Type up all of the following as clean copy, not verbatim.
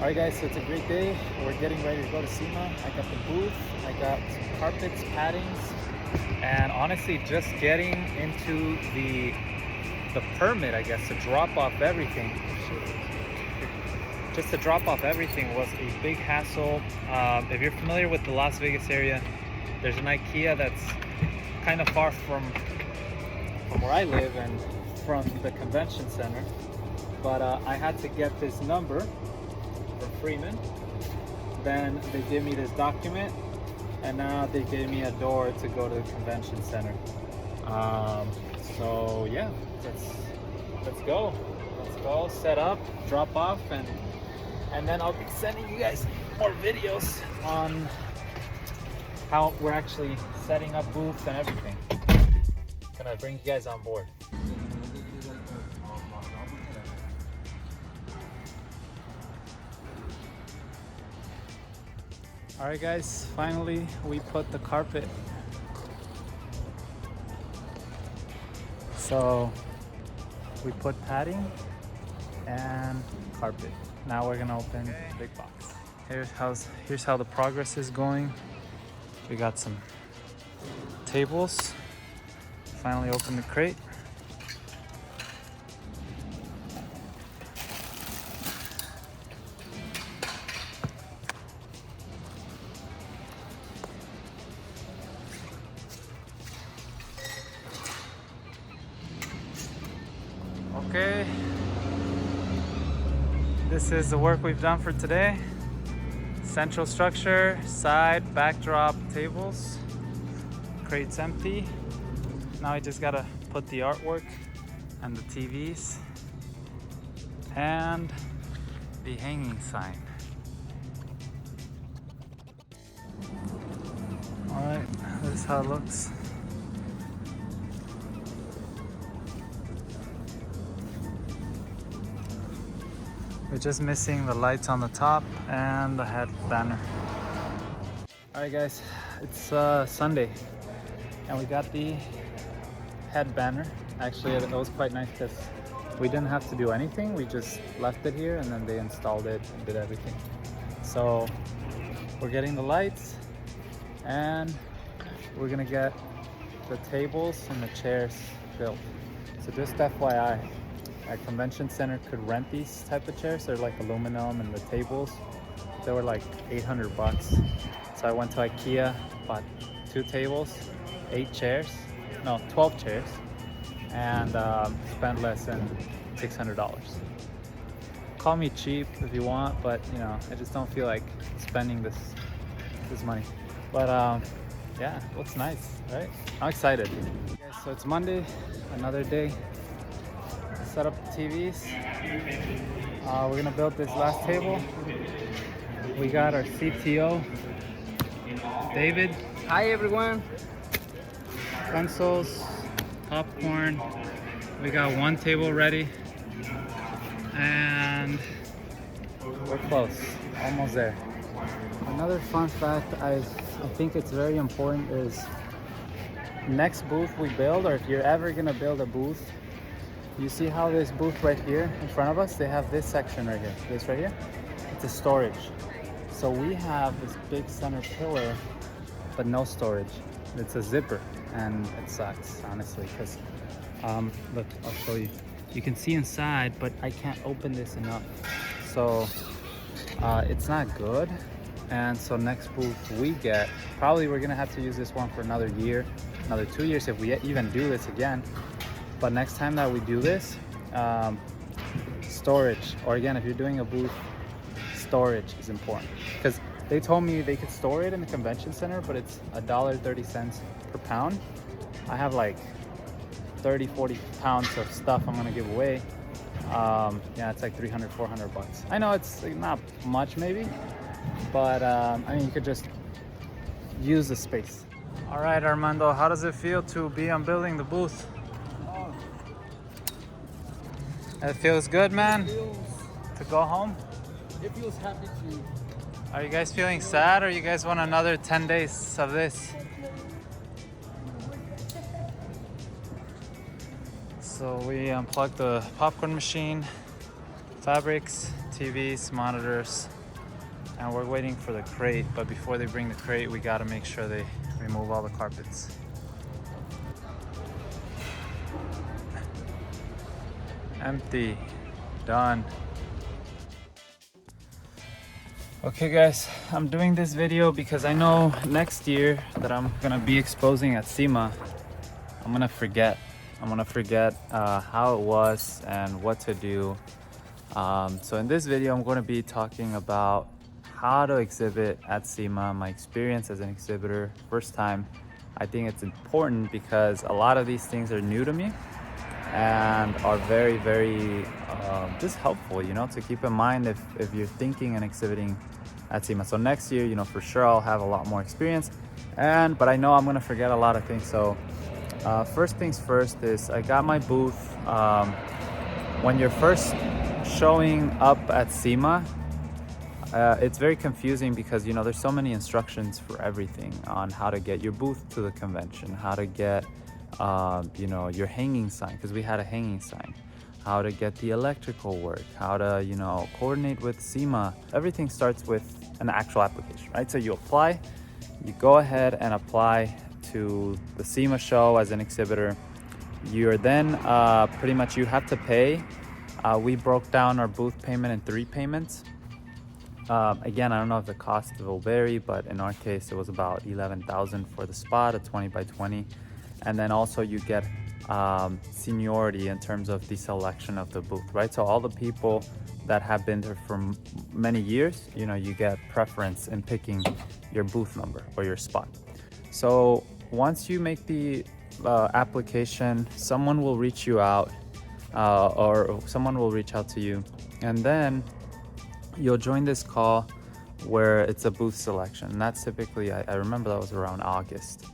Alright guys, so it's a great day. We're getting ready to go to SEMA. I got the booth, I got some carpets, paddings, and honestly just getting into the permit, I guess, to drop off everything. Just to drop off everything was a big hassle. If you're familiar with the Las Vegas area, there's an IKEA that's kind of far from where I live and from the convention center. But I had to get this number from Freeman. Then they gave me this document, and now they gave me a door to go to the convention center. So yeah, let's go. Let's go, set up, drop off, and then I'll be sending you guys more videos on how we're actually setting up booths and everything. Gonna bring you guys on board. All right guys, finally we put the carpet. So we put padding and carpet. Now we're gonna open the big box. Here's how the progress is going. We got some tables. Finally opened the crate. Okay, this is the work we've done for today. Central structure, side, backdrop tables, crate's empty. Now I just gotta put the artwork and the TVs and the hanging sign. All right, this is how it looks. We're just missing the lights on the top and the head banner. All right guys, it's Sunday and we got the head banner. Actually, it was quite nice because we didn't have to do anything. We just left it here and then they installed it and did everything. So we're getting the lights and we're gonna get the tables and the chairs built. So just FYI, a convention center could rent these type of chairs. They're like aluminum, and the tables, they were like 800 bucks. So I went to IKEA, bought 2 tables, 12 chairs, and spent less than $600. Call me cheap if you want, but you know, I just don't feel like spending this money. But yeah, it looks nice, right? I'm excited. Okay, so it's Monday, another day. Set up the TVs. We're gonna build this last table. We got our CTO, David. Hi everyone. Pencils, popcorn. We got one table ready, and we're close, almost there. Another fun fact I think it's very important is next booth we build, or if you're ever gonna build a booth, you see how this booth right here in front of us, they have this section right here, this right here, it's a storage. So we have this big center pillar, but no storage. It's a zipper, and it sucks, honestly, because look, I'll show you. You can see inside, but I can't open this enough. So it's not good. And so next booth we get, probably we're gonna have to use this one for another year, another 2 years if we even do this again. But next time that we do this, storage, or again, if you're doing a booth, storage is important. Because they told me they could store it in the convention center, but it's $1.30 per pound. I have like 30-40 pounds of stuff I'm gonna give away. Yeah, it's like 300-400 bucks. I know it's like not much maybe, but I mean, you could just use the space. All right, Armando, how does it feel to be on building the booth? It feels good, man. To go home? It feels happy to. Are you guys feeling sad, or you guys want another 10 days of this? So we unplugged the popcorn machine, fabrics, TVs, monitors, and we're waiting for the crate. But before they bring the crate, we gotta make sure they remove all the carpets. Empty. Done. Okay guys, I'm doing this video because I know next year that I'm gonna be exposing at SEMA, I'm gonna forget how it was and what to do. So in this video, I'm going to be talking about how to exhibit at SEMA, my experience as an exhibitor, first time. I think it's important because a lot of these things are new to me and are very, very just helpful, you know, to keep in mind if you're thinking and exhibiting at SEMA. So next year, you know, for sure I'll have a lot more experience, but I know I'm going to forget a lot of things. So first things first is I got my booth. When you're first showing up at SEMA, it's very confusing because, you know, there's so many instructions for everything on how to get your booth to the convention, how to get, you know, your hanging sign, because we had a hanging sign, how to get the electrical work, how to, you know, coordinate with SEMA. Everything starts with an actual application, right? So you apply, you go ahead and apply to the SEMA show as an exhibitor. You're then pretty much you have to pay. We broke down our booth payment in 3 payments. Again, I don't know if the cost will vary, but in our case, it was about $11,000 for the spot, a 20 by 20. And then also you get seniority in terms of the selection of the booth, right? So all the people that have been there for many years, you know, you get preference in picking your booth number or your spot. So once you make the application, someone will reach you out or someone will reach out to you, and then you'll join this call where it's a booth selection. And that's typically, I remember that was around August.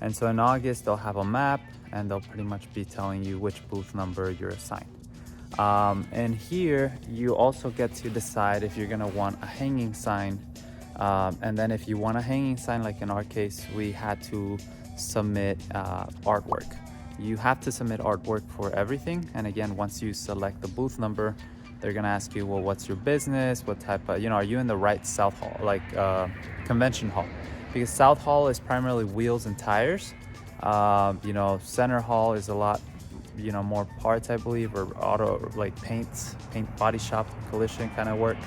And so in August, they'll have a map and they'll pretty much be telling you which booth number you're assigned. And here you also get to decide if you're gonna want a hanging sign. And then if you want a hanging sign, like in our case, we had to submit artwork. You have to submit artwork for everything. And again, once you select the booth number, they're gonna ask you, well, what's your business? What type of, you know, are you in the right South Hall, like convention hall? Because South Hall is primarily wheels and tires. You know, Center Hall is a lot, you know, more parts, I believe, or auto, like paint body shop, collision kind of work.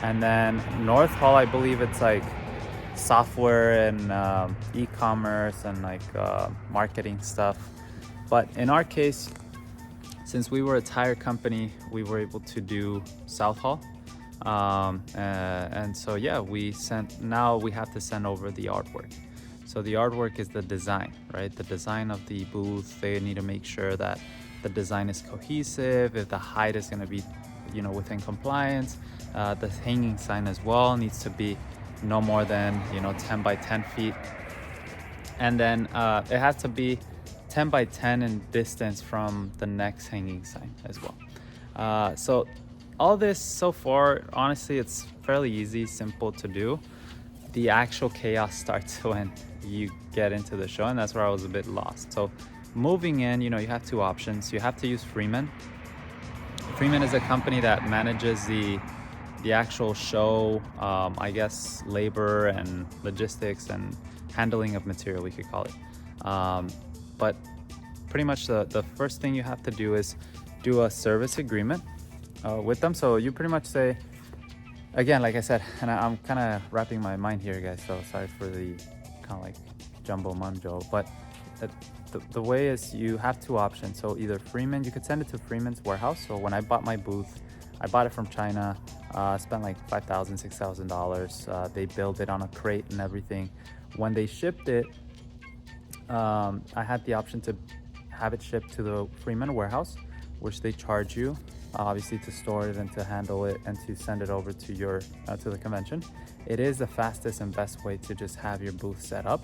And then North Hall, I believe it's like software and e-commerce and like marketing stuff. But in our case, since we were a tire company, we were able to do South Hall. And so, yeah, now we have to send over the artwork. So the artwork is the design, right? The design of the booth. They need to make sure that the design is cohesive, if the height is going to be, you know, within compliance. The hanging sign as well needs to be no more than, you know, 10 by 10 feet. And then it has to be 10 by 10 in distance from the next hanging sign as well. So all this so far, honestly, it's fairly easy, simple to do. The actual chaos starts when you get into the show, and that's where I was a bit lost. So moving in, you know, you have 2 options. You have to use Freeman. Freeman is a company that manages the actual show, I guess, labor and logistics and handling of material, we could call it. But pretty much the first thing you have to do is do a service agreement with them. So you pretty much say, again, like I said, and I'm kind of wrapping my mind here, guys, so sorry for the kind of like jumbo mumbo, but the way is you have 2 options. So either Freeman, you could send it to Freeman's warehouse. So when I bought my booth, I bought it from China, spent like $5,000, $6,000. They built it on a crate and everything. When they shipped it, I had the option to have it shipped to the Freeman warehouse, which they charge you, obviously, to store it and to handle it and to send it over to your to the convention. It is the fastest and best way to just have your booth set up.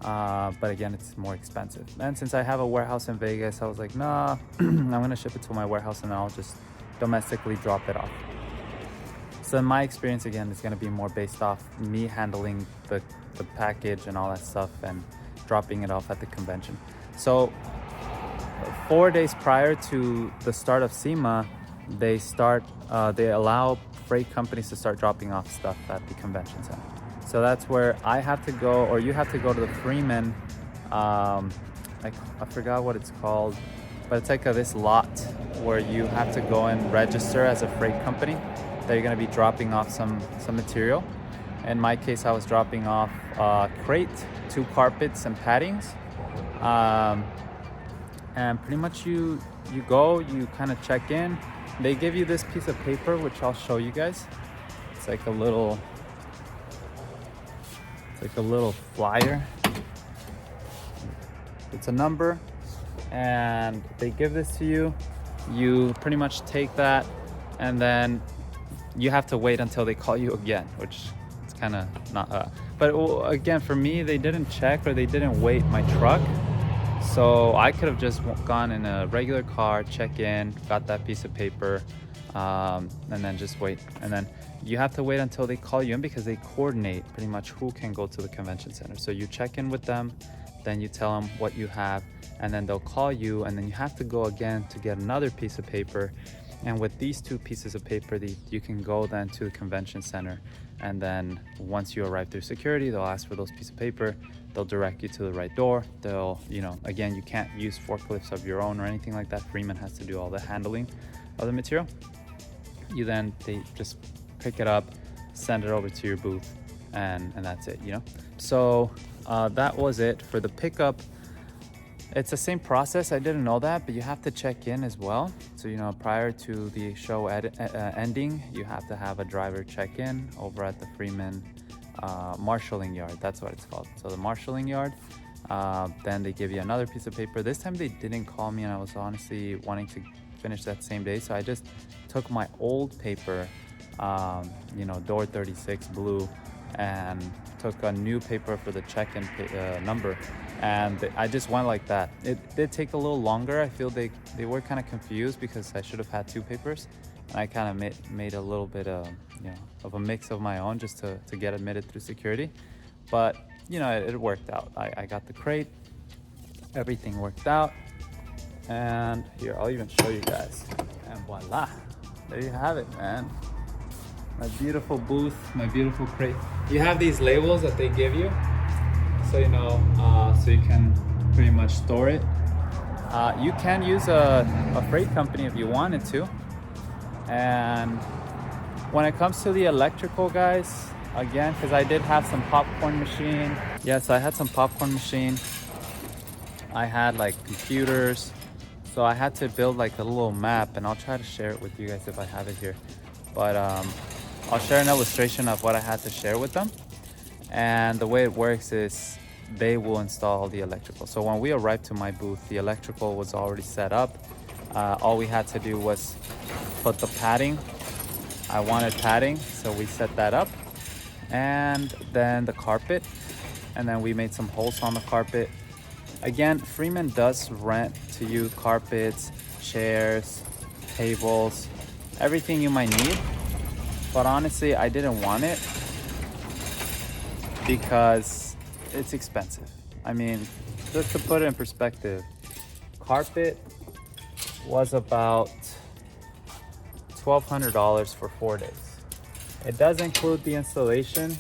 But again, it's more expensive. And since I have a warehouse in Vegas, I was like, nah, I'm gonna ship it to my warehouse and then I'll just domestically drop it off. So in my experience, again, it's gonna be more based off me handling the package and all that stuff and dropping it off at the convention. So 4 days prior to the start of SEMA, they allow freight companies to start dropping off stuff at the convention center. So that's where I have to go, or you have to go to the Freeman, I forgot what it's called, but it's like this lot where you have to go and register as a freight company that you're going to be dropping off some material. In my case, I was dropping off a crate, 2 carpets and paddings, and pretty much you go, you kind of check in. They give you this piece of paper, which I'll show you guys. It's like a little flyer. It's a number, and they give this to you. You pretty much take that, and then you have to wait until they call you again, which is kind of not but again, for me, they didn't check, or they didn't wait my truck, so I could have just gone in a regular car, check in, got that piece of paper, and then just wait. And then you have to wait until they call you in, because they coordinate pretty much who can go to the convention center. So you check in with them, then you tell them what you have, and then they'll call you, and then you have to go again to get another piece of paper. And with these 2 pieces of paper, you can go then to the convention center, and then once you arrive through security, they'll ask for those pieces of paper. They'll direct you to the right door. They'll, again, you can't use forklifts of your own or anything like that. Freeman has to do all the handling of the material. They just pick it up, send it over to your booth, and that's it, So that was it for the pickup. It's the same process. I didn't know that, but you have to check in as well. So, prior to the show ending, you have to have a driver check in over at the Freeman marshalling yard. That's what it's called. So the marshalling yard. Then they give you another piece of paper. This time they didn't call me, and I was honestly wanting to finish that same day. So I just took my old paper, door 36 blue, and took a new paper for the check-in number, and I just went like that. It did take a little longer. I feel they were kind of confused, because I should have had 2 papers, and I kind of made a little bit of a mix of my own just to get admitted through security. But it worked out. I got the crate, everything worked out, and here, I'll even show you guys, and voila, there you have it, man. My beautiful booth, my beautiful crate. You have these labels that they give you, so so you can pretty much store it. You can use a freight company if you wanted to. And when it comes to the electrical, guys, again, because I did have some popcorn machine. Yes, I had some popcorn machine. I had like computers, so I had to build like a little map, and I'll try to share it with you guys if I have it here. But I'll share an illustration of what I had to share with them. And the way it works is they will install the electrical. So when we arrived to my booth, the electrical was already set up. All we had to do was put the padding. I wanted padding, so we set that up. And then the carpet. And then we made some holes on the carpet. Again, Freeman does rent to you carpets, chairs, tables, everything you might need. But honestly, I didn't want it because it's expensive. I mean, just to put it in perspective, carpet was about $1,200 for 4 days. It does include the installation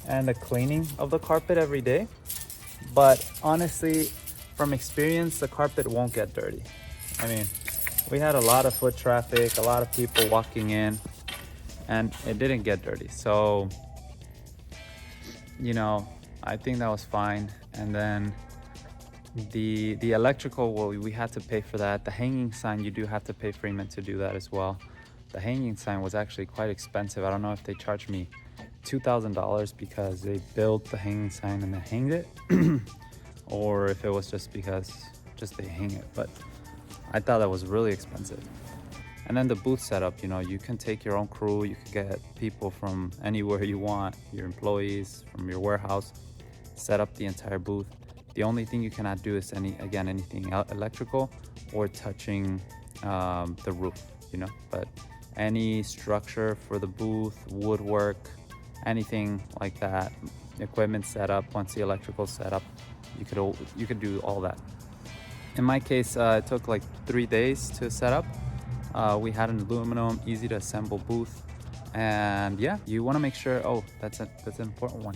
and the cleaning of the carpet every day. But honestly, from experience, the carpet won't get dirty. I mean, we had a lot of foot traffic, a lot of people walking in, and it didn't get dirty. So, I think that was fine. And then the electrical, well, we had to pay for that. The hanging sign, you do have to pay Freeman to do that as well. The hanging sign was actually quite expensive. I don't know if they charged me $2,000 because they built the hanging sign and they hanged it, or if it was just because they hang it. But I thought that was really expensive. And then the booth setup, you can take your own crew. You can get people from anywhere you want, your employees from your warehouse, set up the entire booth. The only thing you cannot do is anything electrical or touching the roof, but any structure for the booth, woodwork, anything like that, equipment setup, once the electrical set up, you could do all that. In my case, it took like 3 days to set up. We had an aluminum, easy to assemble booth. And yeah, you want to make sure, oh, that's an important one.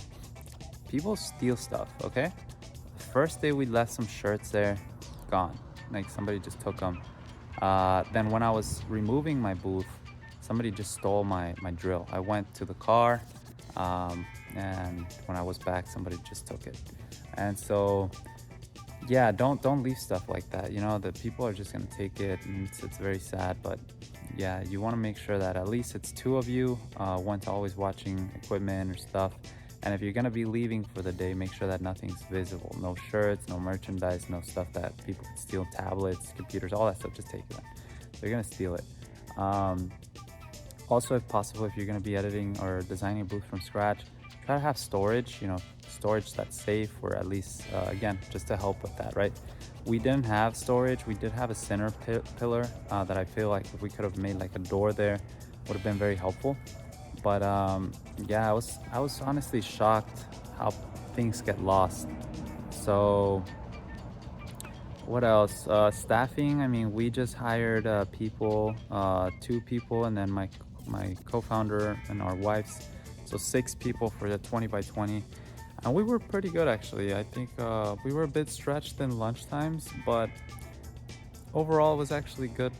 People steal stuff, okay? First day we left some shirts there, gone. Like somebody just took them. Then when I was removing my booth, somebody just stole my drill. I went to the car, and when I was back, somebody just took it. And so, yeah, don't leave stuff like that. You know, the people are just gonna take it, and it's very sad. But yeah, you want to make sure that at least it's two of you. One's always watching equipment or stuff. And if you're gonna be leaving for the day, make sure that nothing's visible. No shirts, no merchandise, no stuff that people can steal, tablets, computers, all that stuff, just take it. They're gonna steal it. Also, if possible, if you're gonna be editing or designing a booth from scratch, try to have storage, you know, storage that's safe, or at least, again, just to help with that, right? We didn't have storage. We did have a center pillar that I feel like if we could have made like a door there, would have been very helpful. But yeah, I was honestly shocked how things get lost. So what else? Staffing, I mean, we just hired people, 2 people, and then my co-founder and our wives. So 6 people for the 20 by 20. And we were pretty good, actually. I think we were a bit stretched in lunchtimes, but overall it was actually good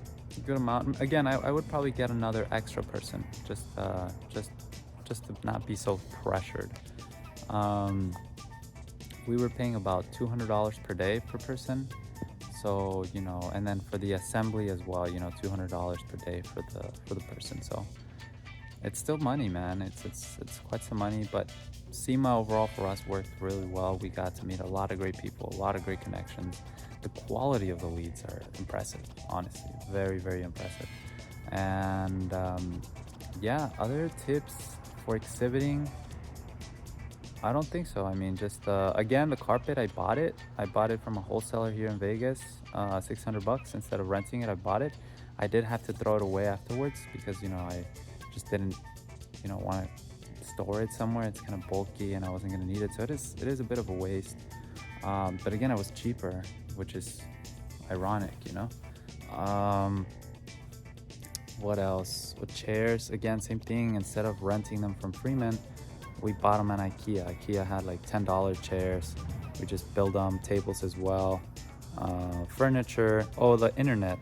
amount. Again, I would probably get another extra person, just to not be so pressured. We were paying about $200 per day per person. So, you know, and then for the assembly as well, you know, $200 per day for the person. So it's still money, man. It's quite some money, but SEMA overall for us worked really well. We got to meet a lot of great people, a lot of great connections. The quality of the leads are impressive, honestly, very, very impressive. And yeah, other tips for exhibiting, I don't think so. I mean, just again, the carpet, I bought it from a wholesaler here in Vegas, $600 instead of renting it. I bought it. I did have to throw it away afterwards because, you know, I just didn't, you know, want to store it somewhere. It's kind of bulky and I wasn't going to need it, so it is a bit of a waste. But again, it was cheaper, which is ironic, you know. What else? With chairs, again, same thing. Instead of renting them from Freeman, we bought them at IKEA. IKEA had like $10 chairs. We just built them, tables as well. Furniture. Oh, the internet.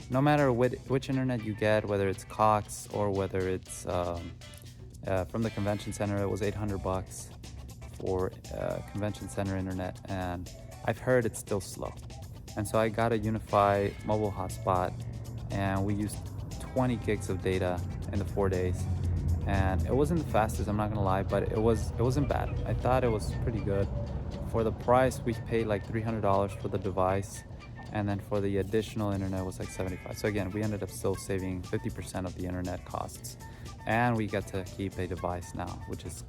No matter which internet you get, whether it's Cox or whether it's from the convention center, it was $800 for convention center internet, and I've heard it's still slow. And so I got a Unify mobile hotspot, and we used 20 gigs of data in the 4 days. And it wasn't the fastest, I'm not gonna lie, but it wasn't bad. I thought it was pretty good. For the price, we paid like $300 for the device, and then for the additional internet was like $75. So again, we ended up still saving 50% of the internet costs, and we get to keep a device now, which is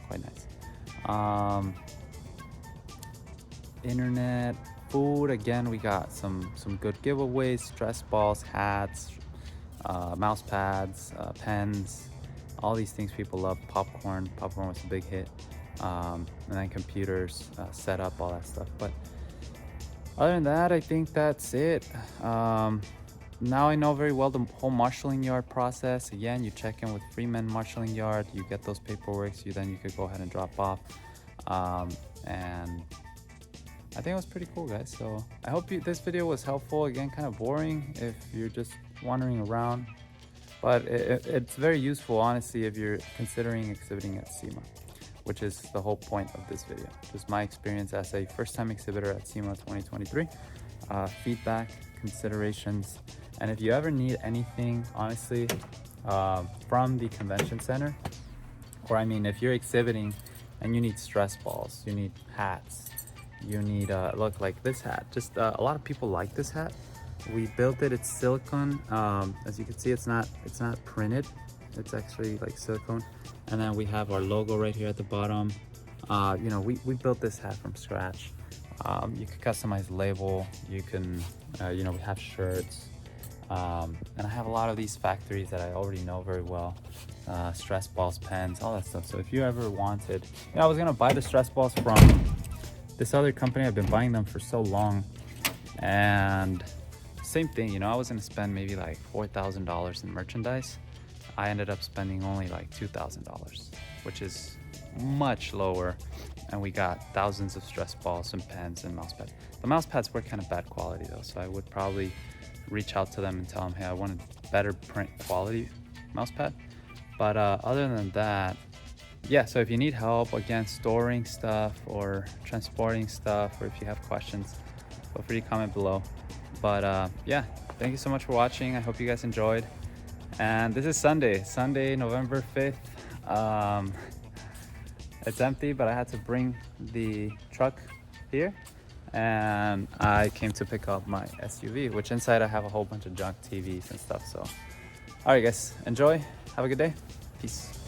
quite nice. Internet, food, again, we got some good giveaways: stress balls, hats, mouse pads, pens, all these things people love. Popcorn was a big hit. And then computers, setup, all that stuff. But other than that, I think that's it. Now I know very well the whole marshalling yard process. Again, you check in with Freeman Marshalling Yard, you get those paperwork, so then you could go ahead and drop off. And I think it was pretty cool, guys. So I hope this video was helpful. Again, kind of boring if you're just wandering around, but it's very useful, honestly, if you're considering exhibiting at SEMA, which is the whole point of this video. Just my experience as a first-time exhibitor at SEMA 2023, feedback, considerations, and if you ever need anything, honestly, from the convention center, or I mean, if you're exhibiting and you need stress balls, you need hats, you need look like this hat. Just a lot of people like this hat. We built it. It's silicone. As you can see, it's not printed. It's actually like silicone. And then we have our logo right here at the bottom. You know, we built this hat from scratch. You can customize the label. You can, you know, we have shirts. And I have a lot of these factories that I already know very well. Stress balls, pens, all that stuff. So if you ever wanted, you know, I was gonna buy the stress balls from this other company. I've been buying them for so long, and same thing, you know, I was gonna spend maybe like $4,000 in merchandise. I ended up spending only like $2,000, which is much lower. And we got thousands of stress balls and pens and mouse pads. The mouse pads were kind of bad quality though, so I would probably reach out to them and tell them, hey, I want a better print quality mouse pad. But other than that, yeah, so if you need help, again, storing stuff or transporting stuff, or if you have questions, feel free to comment below. But yeah, thank you so much for watching. I hope you guys enjoyed. And this is Sunday, November 5th. It's empty, but I had to bring the truck here. And I came to pick up my SUV, which inside I have a whole bunch of junk TVs and stuff. So, all right, guys, enjoy. Have a good day. Peace.